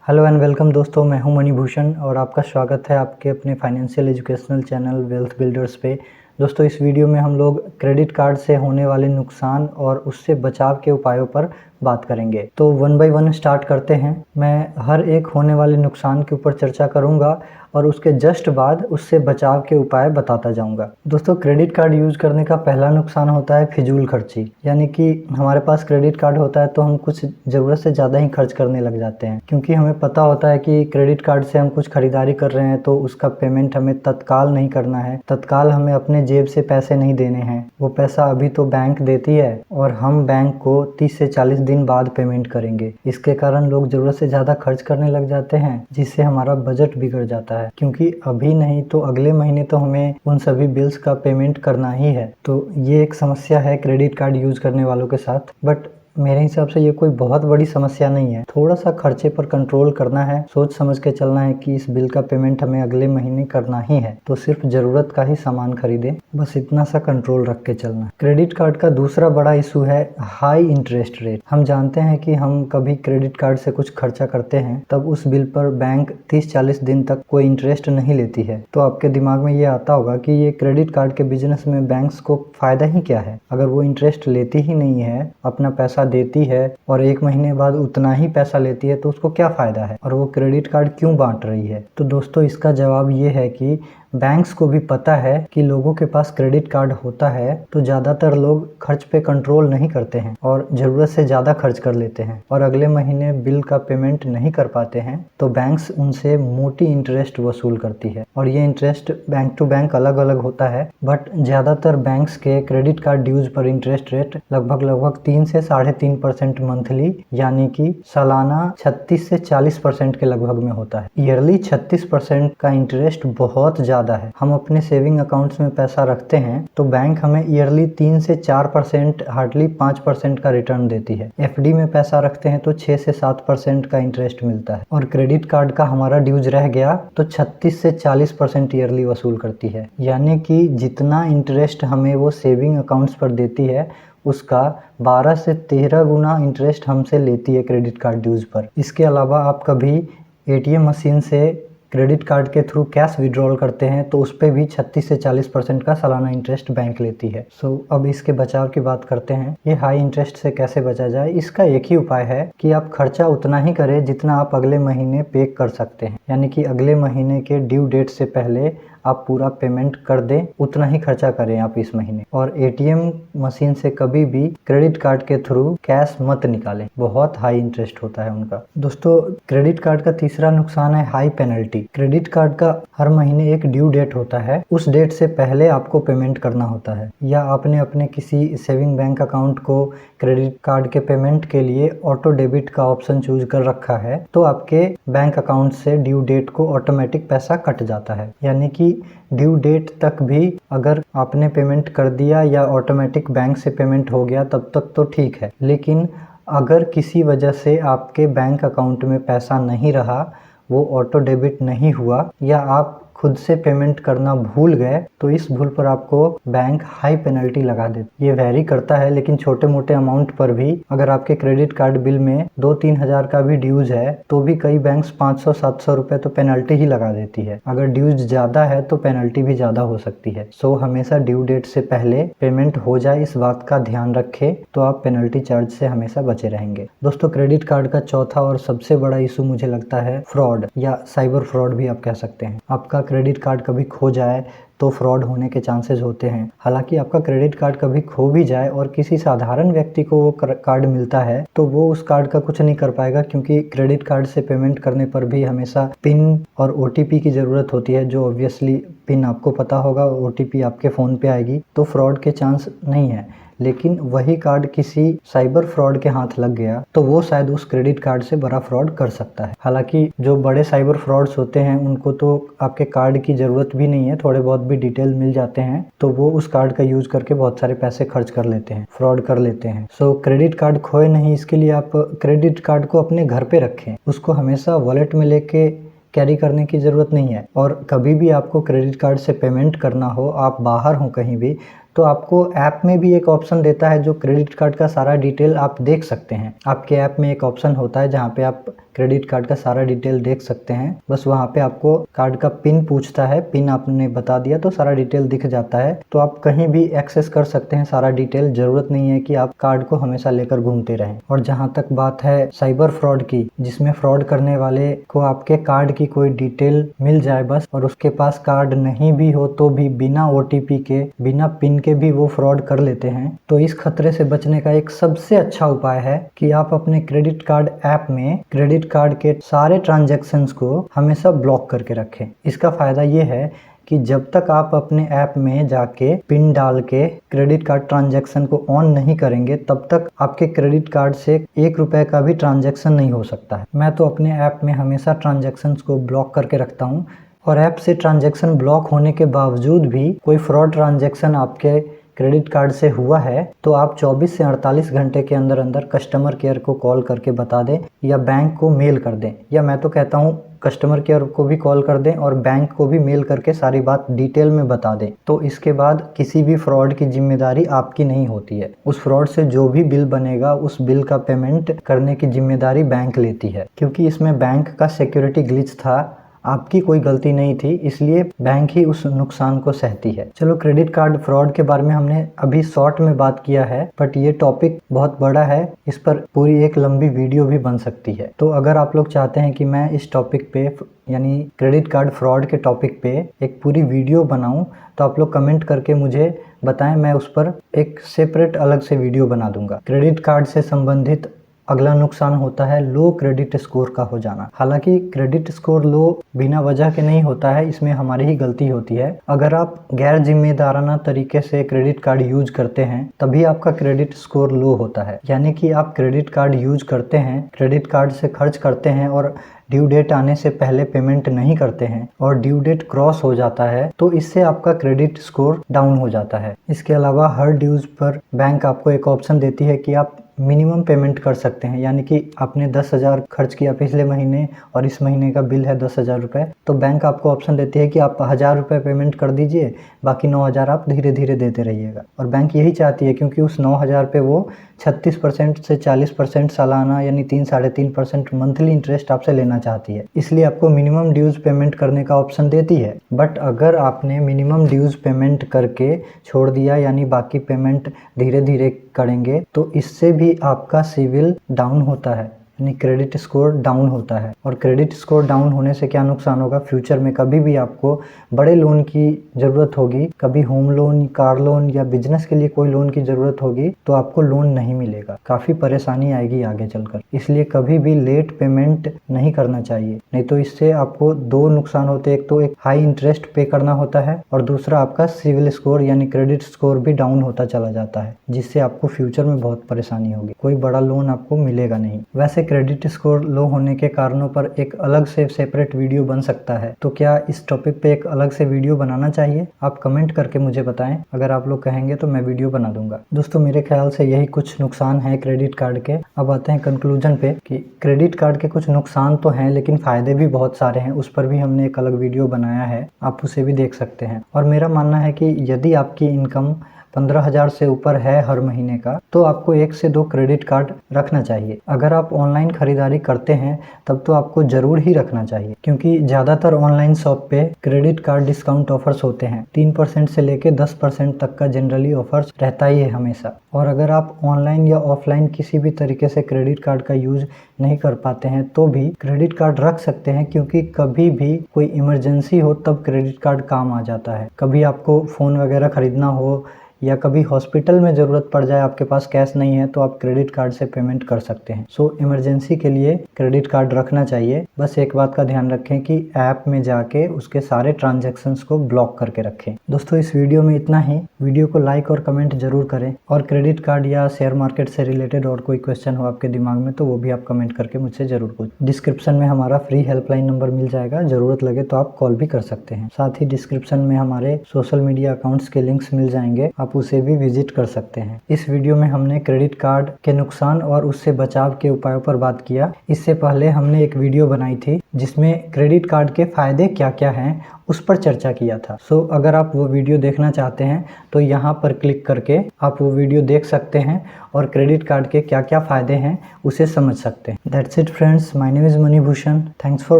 Hello and welcome दोस्तों, मैं हूं मणिभूषण और आपका स्वागत है आपके अपने financial educational channel wealth builders पे। दोस्तों, इस वीडियो में हम लोग क्रेडिट कार्ड से होने वाले नुकसान और उससे बचाव के उपायों पर बात करेंगे। तो वन बाय वन स्टार्ट करते हैं। मैं हर एक होने वाले नुकसान के ऊपर चर्चा करूंगा और उसके जस्ट बाद उससे बचाव के उपाय बताता जाऊंगा। दोस्तों, क्रेडिट कार्ड यूज करने का पहला नुकसान होता है फिजूल खर्ची, यानी कि हमारे पास क्रेडिट कार्ड होता है तो हम कुछ ज़रूरत से ज़्यादा ही खर्च करने लग जाते हैं, क्योंकि हमें पता होता है कि क्रेडिट कार्ड से हम कुछ खरीदारी कर रहे हैं तो उसका पेमेंट हमें तत्काल नहीं करना है, तत्काल हमें अपने जेब से पैसे नहीं देने हैं। वो पैसा अभी तो बैंक देती है और हम बैंक को 30 से 40 दिन बाद पेमेंट करेंगे। इसके कारण लोग ज़रूरत से ज़्यादा खर्च करने लग जाते हैं, जिससे हमारा बजट बिगड़ जाता है, क्योंकि अभी नहीं तो अगले महीने तो हमें उन सभी बिल्स का पेमेंट करना ही है। तो ये एक समस्या है क्रेडिट कार्ड यूज करने वालों के साथ, बट मेरे हिसाब से ये कोई बहुत बड़ी समस्या नहीं है। थोड़ा सा खर्चे पर कंट्रोल करना है, सोच समझ के चलना है कि इस बिल का पेमेंट हमें अगले महीने करना ही है, तो सिर्फ जरूरत का ही सामान खरीदें, बस इतना सा कंट्रोल रख के चलना। क्रेडिट कार्ड का दूसरा बड़ा इशू है हाई इंटरेस्ट रेट। हम जानते हैं कि हम कभी क्रेडिट कार्ड से कुछ खर्चा करते हैं तब उस बिल पर बैंक 30-40 दिन तक कोई इंटरेस्ट नहीं लेती है। तो आपके दिमाग में ये आता होगा कि ये क्रेडिट कार्ड के बिजनेस में बैंक्स को फायदा ही क्या है। अगर वो इंटरेस्ट लेती ही नहीं है, अपना पैसा देती है और एक महीने बाद उतना ही पैसा लेती है, तो उसको क्या फायदा है और वो क्रेडिट कार्ड क्यों बांट रही है। तो दोस्तों, इसका जवाब ये है कि बैंक्स को भी पता है कि लोगों के पास क्रेडिट कार्ड होता है तो ज़्यादातर लोग खर्च पे कंट्रोल नहीं करते हैं और ज़रूरत से ज़्यादा खर्च कर लेते हैं और अगले महीने बिल का पेमेंट नहीं कर पाते हैं, तो बैंक्स उनसे मोटी इंटरेस्ट वसूल करती है। और ये इंटरेस्ट बैंक टू बैंक अलग अलग होता है, बट ज़्यादातर बैंक्स के क्रेडिट कार्ड ड्यूज पर इंटरेस्ट रेट लगभग 3 से 3.5% मंथली, यानी कि सालाना 36 से 40% के लगभग में होता है। ईयरली 36% का इंटरेस्ट बहुत है। हम अपने सेविंग अकाउंट्स में पैसा रखते हैं तो बैंक हमें ईयरली 3 से 4%, हार्डली 5% का रिटर्न देती है। एफडी में पैसा रखते हैं तो 6 से 7% का इंटरेस्ट मिलता है और क्रेडिट कार्ड का हमारा ड्यूज रह गया तो 36 से 40% ईयरली वसूल करती है। यानी कि जितना इंटरेस्ट हमें वो सेविंग अकाउंट्स पर देती है उसका 12 से 13 गुना इंटरेस्ट हमसे लेती है क्रेडिट कार्ड ड्यूज पर। इसके अलावा आप कभी एटीएम मशीन से क्रेडिट कार्ड के थ्रू कैश विड्रॉल करते हैं तो उस पर भी 36 से 40% का सालाना इंटरेस्ट बैंक लेती है। अब इसके बचाव की बात करते हैं। ये हाई इंटरेस्ट से कैसे बचा जाए, इसका एक ही उपाय है कि आप खर्चा उतना ही करें जितना आप अगले महीने पे कर सकते हैं, यानी कि अगले महीने के ड्यू डेट से पहले आप पूरा पेमेंट कर दें, उतना ही खर्चा करें आप इस महीने। और एटीएम मशीन से कभी भी क्रेडिट कार्ड के थ्रू कैश मत निकालें, बहुत हाई इंटरेस्ट होता है उनका। दोस्तों, क्रेडिट कार्ड का तीसरा नुकसान है हाई पेनल्टी। क्रेडिट कार्ड का हर महीने एक ड्यू डेट होता है, उस डेट से पहले आपको पेमेंट करना होता है, या आपने अपने किसी सेविंग बैंक अकाउंट को क्रेडिट कार्ड के पेमेंट के लिए ऑटो डेबिट का ऑप्शन चूज कर रखा है, तो आपके बैंक अकाउंट से ड्यू डेट को ऑटोमेटिक पैसा कट जाता है। यानी कि ड्यू डेट तक भी अगर आपने पेमेंट कर दिया या ऑटोमेटिक बैंक से पेमेंट हो गया तब तक तो ठीक है, लेकिन अगर किसी वजह से आपके बैंक अकाउंट में पैसा नहीं रहा, वो ऑटो डेबिट नहीं हुआ या आप खुद से पेमेंट करना भूल गए, तो इस भूल पर आपको बैंक हाई पेनल्टी लगा देती है। ये वैरी करता है, लेकिन छोटे मोटे अमाउंट पर भी अगर आपके क्रेडिट कार्ड बिल में 2-3 हज़ार का भी ड्यूज है तो भी कई बैंक्स 500-700 रुपए तो पेनल्टी ही लगा देती है। अगर ड्यूज ज़्यादा है तो पेनल्टी भी ज़्यादा हो सकती है। हमेशा ड्यू डेट से पहले पेमेंट हो जाए, इस बात का ध्यान रखें, तो आप पेनल्टी चार्ज से हमेशा बचे रहेंगे। दोस्तों, क्रेडिट कार्ड का चौथा और सबसे बड़ा इशू मुझे लगता है फ्रॉड, या साइबर फ्रॉड भी आप कह सकते हैं। आपका क्रेडिट कार्ड कभी खो जाए तो फ्रॉड होने के चांसेस होते हैं। हालांकि आपका क्रेडिट कार्ड कभी खो भी जाए और किसी साधारण व्यक्ति को वो कार्ड मिलता है तो वो उस कार्ड का कुछ नहीं कर पाएगा, क्योंकि क्रेडिट कार्ड से पेमेंट करने पर भी हमेशा पिन और ओटीपी की ज़रूरत होती है, जो ऑब्वियसली पिन आपको पता होगा, ओटीपी आपके फ़ोन पे आएगी, तो फ्रॉड के चांस नहीं है। लेकिन वही कार्ड किसी साइबर फ्रॉड के हाथ लग गया तो वो शायद उस क्रेडिट कार्ड से बड़ा फ्रॉड कर सकता है। हालांकि जो बड़े साइबर फ्रॉड्स होते हैं उनको तो आपके कार्ड की ज़रूरत भी नहीं है, थोड़े बहुत भी डिटेल मिल जाते हैं तो वो उस कार्ड का यूज करके बहुत सारे पैसे खर्च कर लेते हैं, फ्रॉड कर लेते हैं। क्रेडिट कार्ड खोए नहीं, इसके लिए आप क्रेडिट कार्ड को अपने घर पे रखें, उसको हमेशा वॉलेट में लेके कैरी करने की ज़रूरत नहीं है। और कभी भी आपको क्रेडिट कार्ड से पेमेंट करना हो, आप बाहर हो कहीं भी, तो आपको ऐप में भी एक ऑप्शन देता है जो क्रेडिट कार्ड का सारा डिटेल आप देख सकते हैं। आपके ऐप में एक ऑप्शन होता है जहाँ पे आप क्रेडिट कार्ड का सारा डिटेल देख सकते हैं। बस वहाँ पे आपको कार्ड का पिन पूछता है, पिन आपने बता दिया तो सारा डिटेल दिख जाता है। तो आप कहीं भी एक्सेस कर सकते हैं सारा डिटेल, जरूरत नहीं है कि आप कार्ड को हमेशा लेकर घूमते रहें। और जहाँ तक बात है साइबर फ्रॉड की, जिसमें फ्रॉड करने वाले को आपके कार्ड की कोई डिटेल मिल जाए बस, और उसके पास कार्ड नहीं भी हो तो भी बिना OTP के, बिना पिन के भी वो फ्रॉड कर लेते हैं। तो इस खतरे से बचने का एक सबसे अच्छा उपाय है कि आप अपने क्रेडिट कार्ड ऐप में क्रेडिट कार्ड के सारे ट्रांजैक्शंस को हमेशा ब्लॉक करके रखें। इसका फायदा ये है कि जब तक आप अपने ऐप में जाके पिन डाल के क्रेडिट कार्ड ट्रांजैक्शन को ऑन नहीं करेंगे, तब तक आपके क्रेडिट कार्ड से 1 रुपए का भी ट्रांजैक्शन नहीं हो सकता है। मैं तो अपने ऐप में हमेशा ट्रांजैक्शंस को ब्लॉक करके रखता हूँ, और ऐप से ट्रांजैक्शन ब्लॉक होने के बावजूद भी कोई फ्रॉड ट्रांजैक्शन आपके क्रेडिट कार्ड से हुआ है तो आप 24 से 48 घंटे के अंदर अंदर कस्टमर केयर को कॉल करके बता दें, या बैंक को मेल कर दें, या मैं तो कहता हूँ कस्टमर केयर को भी कॉल कर दें और बैंक को भी मेल करके सारी बात डिटेल में बता दें। तो इसके बाद किसी भी फ्रॉड की जिम्मेदारी आपकी नहीं होती है। उस फ्रॉड से जो भी बिल बनेगा उस बिल का पेमेंट करने की जिम्मेदारी बैंक लेती है, क्योंकि इसमें बैंक का सिक्योरिटी ग्लिच था, आपकी कोई गलती नहीं थी, इसलिए बैंक ही उस नुकसान को सहती है। चलो, क्रेडिट कार्ड फ्रॉड के बारे में हमने अभी शॉर्ट में बात किया है, बट ये टॉपिक बहुत बड़ा है, इस पर पूरी एक लंबी वीडियो भी बन सकती है। तो अगर आप लोग चाहते हैं कि मैं इस टॉपिक पे, यानी क्रेडिट कार्ड फ्रॉड के टॉपिक पे एक पूरी वीडियो बनाऊं, तो आप लोग कमेंट करके मुझे बताएं, मैं उस पर एक सेपरेट अलग से वीडियो बना दूंगा। क्रेडिट कार्ड से संबंधित अगला नुकसान होता है लो क्रेडिट स्कोर का हो जाना। हालांकि क्रेडिट स्कोर लो बिना वजह के नहीं होता है, इसमें हमारी ही गलती होती है। अगर आप गैर जिम्मेदाराना तरीके से क्रेडिट कार्ड यूज करते हैं तभी आपका क्रेडिट स्कोर लो होता है। यानी कि आप क्रेडिट कार्ड यूज करते हैं, क्रेडिट कार्ड से खर्च करते हैं और ड्यू डेट आने से पहले पेमेंट नहीं करते हैं और ड्यू डेट क्रॉस हो जाता है, तो इससे आपका क्रेडिट स्कोर डाउन हो जाता है। इसके अलावा हर ड्यूज पर बैंक आपको एक ऑप्शन देती है कि आप मिनिमम पेमेंट कर सकते हैं। यानी कि आपने 10,000 खर्च किया पिछले महीने और इस महीने का बिल है 10,000 रुपये, तो बैंक आपको ऑप्शन देती है कि आप 1,000 रुपये पेमेंट कर दीजिए, बाकी 9,000 आप धीरे धीरे देते रहिएगा। और बैंक यही चाहती है, क्योंकि उस 9,000 पे वो 36% से 40% सालाना यानी 3-3.5% मंथली इंटरेस्ट आपसे लेना चाहती है, इसलिए आपको मिनिमम ड्यूज पेमेंट करने का ऑप्शन देती है। बट अगर आपने मिनिमम ड्यूज पेमेंट करके छोड़ दिया, यानी बाकी पेमेंट धीरे धीरे करेंगे, तो इससे भी आपका सिविल डाउन होता है, यानी क्रेडिट स्कोर डाउन होता है। और क्रेडिट स्कोर डाउन होने से क्या नुकसान होगा, फ्यूचर में कभी भी आपको बड़े लोन की ज़रूरत होगी, कभी होम लोन, कार लोन या बिजनेस के लिए कोई लोन की ज़रूरत होगी, तो आपको लोन नहीं मिलेगा, काफ़ी परेशानी आएगी आगे चलकर। इसलिए कभी भी लेट पेमेंट नहीं करना चाहिए, नहीं तो इससे आपको दो नुकसान होते हैं। एक तो एक हाई इंटरेस्ट पे करना होता है और दूसरा आपका सिविल स्कोर यानी क्रेडिट स्कोर भी डाउन होता चला जाता है, जिससे आपको फ्यूचर में बहुत परेशानी होगी, कोई बड़ा लोन आपको मिलेगा नहीं। वैसे क्रेडिट स्कोर लो होने के कारणों पर एक अलग से सेपरेट वीडियो बन सकता है, तो क्या इस टॉपिक पे एक अलग से वीडियो बनाना चाहिए? आप कमेंट करके मुझे बताएं, अगर आप लोग कहेंगे तो मैं वीडियो बना दूंगा। दोस्तों, मेरे ख्याल से यही कुछ नुकसान है क्रेडिट कार्ड के। अब आते हैं कंक्लूजन पे कि क्रेडिट कार्ड के कुछ नुकसान तो हैं, लेकिन फायदे भी बहुत सारे हैं। उस पर भी हमने एक अलग वीडियो बनाया है, आप उसे भी देख सकते हैं। और मेरा मानना है कि यदि आपकी इनकम 15,000 से ऊपर है हर महीने का, तो आपको 1 से 2 क्रेडिट कार्ड रखना चाहिए। अगर आप ऑनलाइन खरीदारी करते हैं तब तो आपको ज़रूर ही रखना चाहिए, क्योंकि ज़्यादातर ऑनलाइन शॉप पे क्रेडिट कार्ड डिस्काउंट ऑफर्स होते हैं। 3% से लेके 10% तक का जनरली ऑफर्स रहता ही है हमेशा। और अगर आप ऑनलाइन या ऑफलाइन किसी भी तरीके से क्रेडिट कार्ड का यूज नहीं कर पाते हैं तो भी क्रेडिट कार्ड रख सकते हैं, क्योंकि कभी भी कोई इमरजेंसी हो तब क्रेडिट कार्ड काम आ जाता है। कभी आपको फ़ोन वगैरह खरीदना हो या कभी हॉस्पिटल में ज़रूरत पड़ जाए, आपके पास कैश नहीं है, तो आप क्रेडिट कार्ड से पेमेंट कर सकते हैं। सो इमरजेंसी के लिए क्रेडिट कार्ड रखना चाहिए। बस एक बात का ध्यान रखें कि ऐप में जाके उसके सारे ट्रांजैक्शंस को ब्लॉक करके रखें। दोस्तों, इस वीडियो में इतना ही। वीडियो को लाइक और कमेंट जरूर करें, और क्रेडिट कार्ड या शेयर मार्केट से रिलेटेड और कोई क्वेश्चन हो आपके दिमाग में तो वो भी आप कमेंट करके मुझसे जरूर पूछें। डिस्क्रिप्शन में हमारा फ्री हेल्पलाइन नंबर मिल जाएगा, ज़रूरत लगे तो आप कॉल भी कर सकते हैं। साथ ही डिस्क्रिप्शन में हमारे सोशल मीडिया अकाउंट्स के लिंक्स मिल जाएंगे, आप आप उसे भी विजिट कर सकते हैं। इस वीडियो में हमने क्रेडिट कार्ड के नुकसान और उससे बचाव के उपायों पर बात किया। इससे पहले हमने एक वीडियो बनाई थी जिसमें क्रेडिट कार्ड के फायदे क्या क्या हैं उस पर चर्चा किया था। अगर आप वो वीडियो देखना चाहते हैं तो यहाँ पर क्लिक करके आप वो वीडियो देख सकते हैं और क्रेडिट कार्ड के क्या क्या फायदे हैं उसे समझ सकते हैं। That's it friends, my name is money Bhushan. Thanks for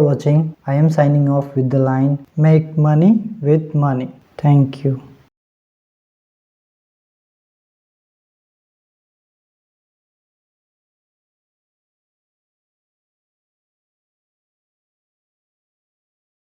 watching. I am signing off with the line make money with money. Thank you.